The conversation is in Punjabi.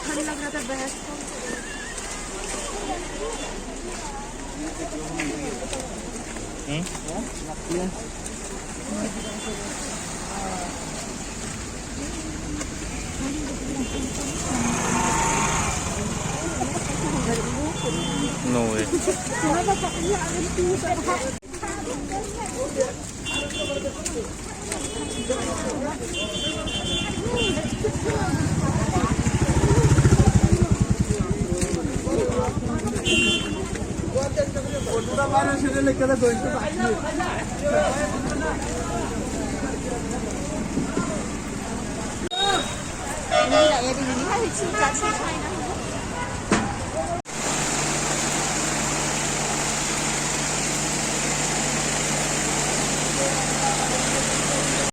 ठंड लग रहा था बहस No way. 얘들 이미 사실 진짜 칭찬이나